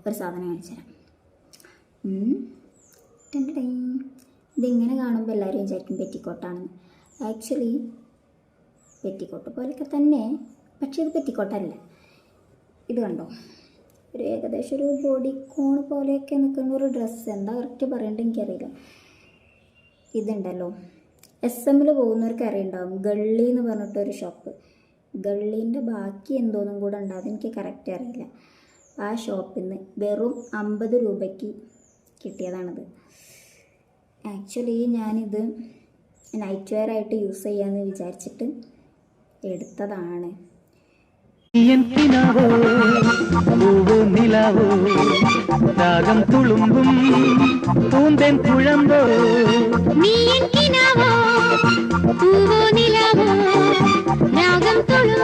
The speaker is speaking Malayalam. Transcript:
ഒരു സാധനം കാണിച്ചു തരാം. ഇതിങ്ങനെ കാണുമ്പോൾ എല്ലാവരും വിചാരിക്കും പെറ്റിക്കോട്ടാണെന്ന്. ആക്ച്വലി പെറ്റിക്കോട്ട് പോലെയൊക്കെ തന്നെ, പക്ഷേ ഇത് പെറ്റിക്കോട്ടല്ല. ഇത് കണ്ടോ, ഒരു ഏകദേശം ഒരു ബോഡി കോൺ പോലെയൊക്കെ നിൽക്കുന്ന ഒരു ഡ്രസ്സ്. എന്താ കറക്റ്റ് പറയേണ്ടത് എനിക്കറിയില്ല. ഇതുണ്ടല്ലോ, SM പോകുന്നവർക്ക് അറിയുണ്ടാവും, ഗള്ളി എന്ന് പറഞ്ഞിട്ടൊരു ഷോപ്പ്. ഗള്ളീൻ്റെ ബാക്കി എന്തോന്നും കൂടെ ഉണ്ട്, അതെനിക്ക് കറക്റ്റ് അറിയില്ല. ആ ഷോപ്പിൽ നിന്ന് വെറും 50 രൂപയ്ക്ക് കിട്ടിയതാണിത്. ആക്ച്വലി ഞാനിത് നൈറ്റ് വെയർ ആയിട്ട് യൂസ് ചെയ്യാമെന്ന് വിചാരിച്ചിട്ട് എടുത്തതാണ്. രാഗം തുളുമ്പും പൂന്തേൻ കുഴമ്പോ രാഗം തുളുമ്പും